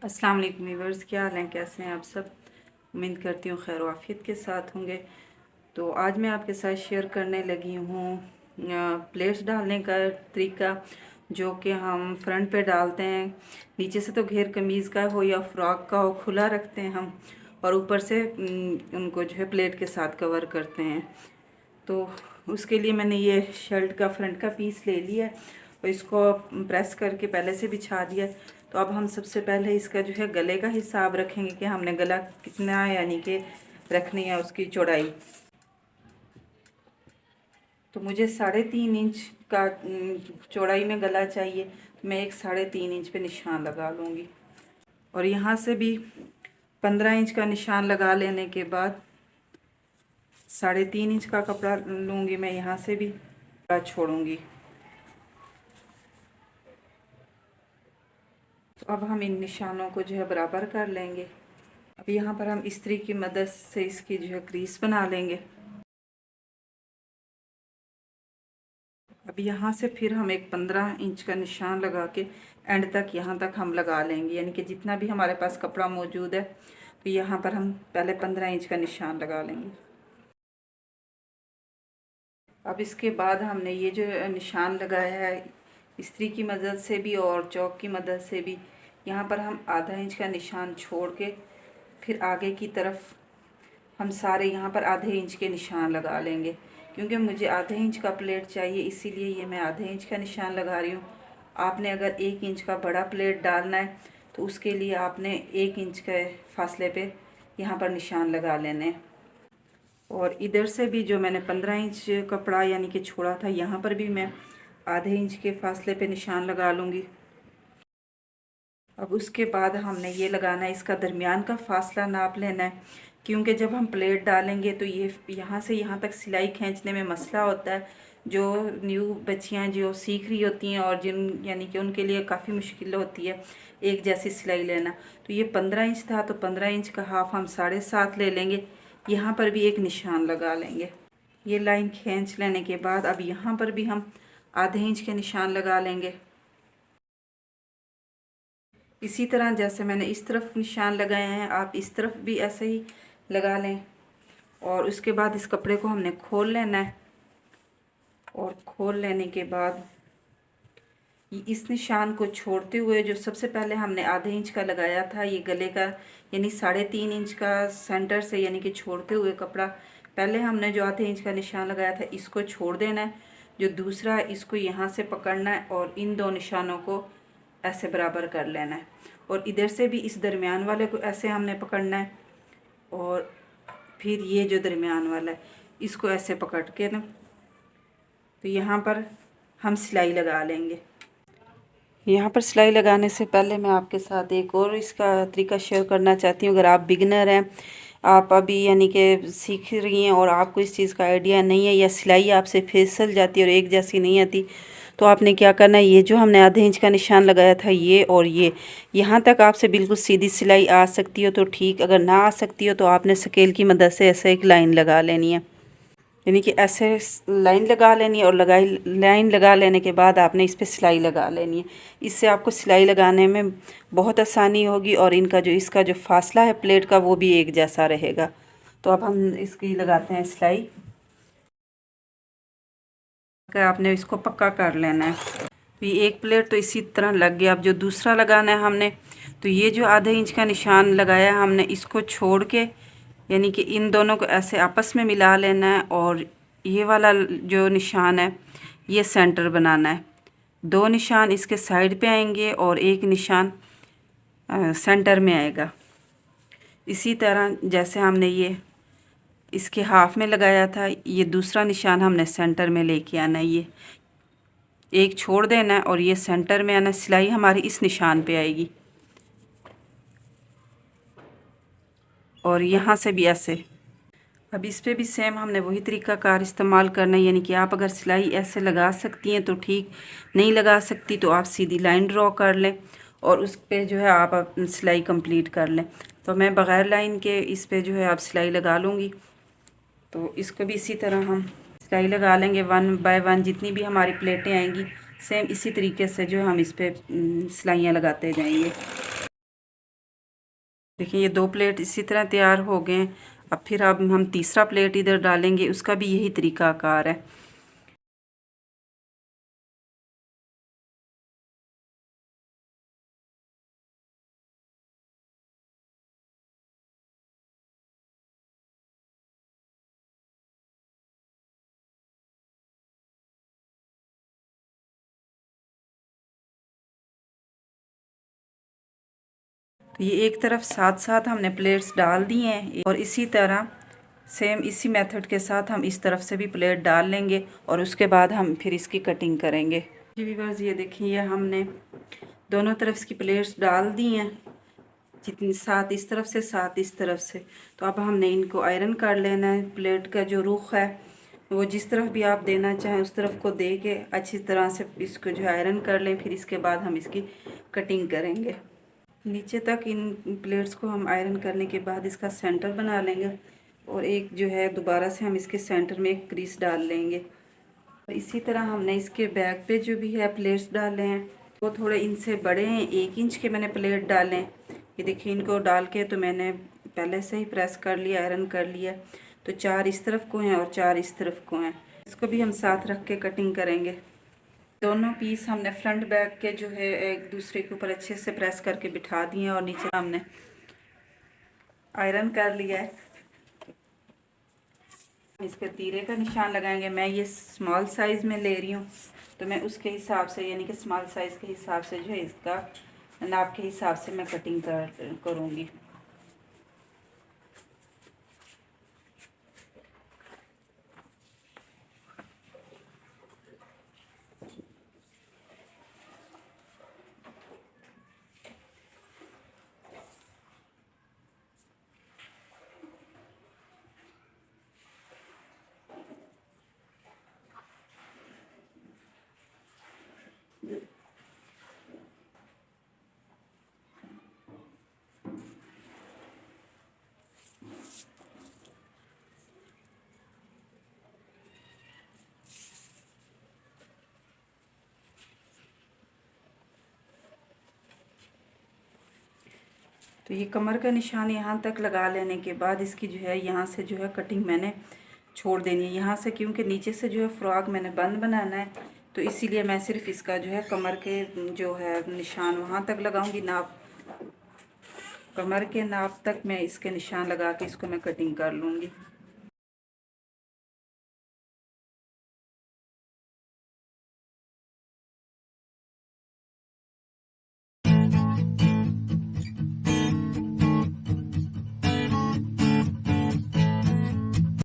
अस्सलाम वालेकुम व्यूअर्स, क्या हाल हैं, कैसे हैं आप सब। उम्मीद करती हूँ खैर वाफियत के साथ होंगे। तो आज मैं आपके साथ शेयर करने लगी हूँ प्लेट्स डालने का तरीका, जो कि हम फ्रंट पे डालते हैं। नीचे से तो घेर कमीज़ का हो या फ्रॉक का हो, खुला रखते हैं हम, और ऊपर से उनको जो है प्लेट के साथ कवर करते हैं। तो उसके लिए मैंने ये शर्ट का फ्रंट का पीस ले लिया और इसको प्रेस करके पहले से बिछा दिया। तो अब हम सबसे पहले इसका जो है गले का हिसाब रखेंगे कि हमने गला कितना यानी कि रखनी है उसकी चौड़ाई। तो मुझे 3.5 इंच का चौड़ाई में गला चाहिए, तो मैं एक 3.5 इंच पे निशान लगा लूँगी। और यहाँ से भी 15 इंच का निशान लगा लेने के बाद 3.5 इंच का कपड़ा लूँगी मैं, यहाँ से भी छोड़ूंगी। तो अब हम इन निशानों को जो है बराबर कर लेंगे। अब यहाँ पर हम इस्त्री की मदद से इसकी जो है क्रीज बना लेंगे। अब यहाँ से फिर हम एक 15 इंच का निशान लगा के एंड तक यहाँ तक हम लगा लेंगे, यानी कि जितना भी हमारे पास कपड़ा मौजूद है। तो यहाँ पर हम पहले 15 इंच का निशान लगा लेंगे। अब इसके बाद हमने ये जो निशान लगाया है इस्त्री की मदद से भी और चौक की मदद से भी, यहाँ पर हम आधा इंच का निशान छोड़ के फिर आगे की तरफ हम सारे यहाँ पर आधे इंच के निशान लगा लेंगे। क्योंकि मुझे आधे इंच का प्लेट चाहिए, इसीलिए ये मैं आधे इंच का निशान लगा रही हूँ। आपने अगर 1 इंच का बड़ा प्लेट डालना है तो उसके लिए आपने 1 इंच के फासले पे यहाँ पर निशान लगा लेने। और इधर से भी जो मैंने 15 इंच कपड़ा यानी कि छोड़ा था, यहाँ पर भी मैं आधे इंच के फासले पे निशान लगा लूँगी। अब उसके बाद हमने ये लगाना है, इसका दरमियान का फासला नाप लेना है। क्योंकि जब हम प्लेट डालेंगे तो ये यहाँ से यहाँ तक सिलाई खींचने में मसला होता है। जो न्यू बच्चियाँ जो सीख रही होती हैं और जिन यानी कि उनके लिए काफ़ी मुश्किल होती है एक जैसी सिलाई लेना। तो ये 15 इंच था, तो 15 इंच का हाफ हम 7.5 ले लेंगे। यहाँ पर भी एक निशान लगा लेंगे। ये लाइन खींच लेने के बाद अब यहाँ पर भी हम आधे इंच के निशान लगा लेंगे। इसी तरह जैसे मैंने इस तरफ निशान लगाए हैं, आप इस तरफ भी ऐसे ही लगा लें। और उसके बाद इस कपड़े को हमने खोल लेना है। और खोल लेने के बाद इस निशान को छोड़ते हुए जो सबसे पहले हमने आधे इंच का लगाया था, ये गले का यानी 3.5 इंच का सेंटर से यानी कि छोड़ते हुए कपड़ा, पहले हमने जो आधे इंच का निशान लगाया था इसको छोड़ देना है। जो दूसरा है इसको यहाँ से पकड़ना है और इन दो निशानों को ऐसे बराबर कर लेना है। और इधर से भी इस दरमियान वाले को ऐसे हमने पकड़ना है और फिर ये जो दरमियान वाला है इसको ऐसे पकड़ के ना, तो यहाँ पर हम सिलाई लगा लेंगे। यहाँ पर सिलाई लगाने से पहले मैं आपके साथ एक और इसका तरीका शेयर करना चाहती हूँ। अगर आप बिगनर हैं, आप अभी यानी कि सीख रही हैं और आपको इस चीज़ का आइडिया नहीं है या सिलाई आपसे फिसल जाती है और एक जैसी नहीं आती, तो आपने क्या करना है, ये जो हमने आधे इंच का निशान लगाया था ये और ये यहाँ तक आपसे बिल्कुल सीधी सिलाई आ सकती हो तो ठीक, अगर ना आ सकती हो तो आपने स्केल की मदद से ऐसे एक लाइन लगा लेनी है। यानी कि ऐसे लाइन लगा लेनी है और लाइन लगा लेने के बाद आपने इस पर सिलाई लगा लेनी है। इससे आपको सिलाई लगाने में बहुत आसानी होगी और इनका जो इसका जो फासला है प्लेट का वो भी एक जैसा रहेगा। तो अब हम इसकी लगाते हैं सिलाई। आपने इसको पक्का कर लेना है। तो ये एक प्लेट तो इसी तरह लग गया। अब जो दूसरा लगाना है हमने, तो ये जो आधे इंच का निशान लगाया हमने इसको छोड़ के यानी कि इन दोनों को ऐसे आपस में मिला लेना है और ये वाला जो निशान है ये सेंटर बनाना है। 2 निशान इसके साइड पे आएंगे और एक निशान सेंटर में आएगा। इसी तरह जैसे हमने ये इसके हाफ में लगाया था, ये दूसरा निशान हमने सेंटर में लेके आना है। ये एक छोड़ देना है और ये सेंटर में आना। सिलाई हमारी इस निशान पे आएगी और यहाँ से भी ऐसे। अब इस पे भी सेम हमने वही तरीका कार इस्तेमाल करना है। यानी कि आप अगर सिलाई ऐसे लगा सकती हैं तो ठीक, नहीं लगा सकती तो आप सीधी लाइन ड्रॉ कर लें और उस पे जो है आप सिलाई कंप्लीट कर लें। तो मैं बग़ैर लाइन के इस पे जो है आप सिलाई लगा लूँगी। तो इसको भी इसी तरह हम सिलाई लगा लेंगे 1 बाय 1। जितनी भी हमारी प्लेटें आएंगी सेम इसी तरीके से जो हम इस पे सिलाइयाँ लगाते जाएंगे। देखिए ये 2 प्लेट इसी तरह तैयार हो गए हैं। अब फिर अब हम तीसरा प्लेट इधर डालेंगे, उसका भी यही तरीकाकार है। तो ये एक तरफ साथ साथ हमने प्लेट्स डाल दी हैं और इसी तरह सेम इसी मेथड के साथ हम इस तरफ से भी प्लेट डाल लेंगे और उसके बाद हम फिर इसकी कटिंग करेंगे। जी व्यूअर्स, ये देखिए हमने दोनों तरफ की प्लेट्स डाल दी हैं, जितनी सात इस तरफ से सात इस तरफ से। तो अब हमने इनको आयरन कर लेना है। प्लेट का जो रुख है वो जिस तरफ भी आप देना चाहें उस तरफ को दे के अच्छी तरह से इसको जो आयरन कर लें। फिर इसके बाद हम इसकी कटिंग करेंगे। नीचे तक इन प्लेट्स को हम आयरन करने के बाद इसका सेंटर बना लेंगे और एक जो है दोबारा से हम इसके सेंटर में एक क्रीज डाल लेंगे। इसी तरह हमने इसके बैक पे जो भी है प्लेट्स डाले हैं वो थोड़े इनसे बड़े हैं, 1 इंच के मैंने प्लेट डाले हैं। ये देखिए इनको डाल के तो मैंने पहले से ही प्रेस कर लिया, आयरन कर लिया। तो 4 इस तरफ को हैं और 4 इस तरफ को हैं। इसको भी हम साथ रख के कटिंग करेंगे। दोनों पीस हमने फ्रंट बैक के जो है एक दूसरे के ऊपर अच्छे से प्रेस करके बिठा दिए और नीचे हमने आयरन कर लिया है। इसके तीरे का निशान लगाएंगे। मैं ये स्मॉल साइज़ में ले रही हूँ तो मैं उसके हिसाब से यानी कि स्मॉल साइज़ के हिसाब से जो है इसका नाप के हिसाब से मैं कटिंग करूँगी। तो ये कमर का निशान यहाँ तक लगा लेने के बाद इसकी जो है यहाँ से जो है कटिंग मैंने छोड़ देनी है यहाँ से, क्योंकि नीचे से जो है फ्रॉक मैंने बंद बनाना है। तो इसीलिए मैं सिर्फ इसका जो है कमर के जो है निशान वहाँ तक लगाऊंगी। नाप कमर के नाप तक मैं इसके निशान लगा के इसको मैं कटिंग कर लूँगी।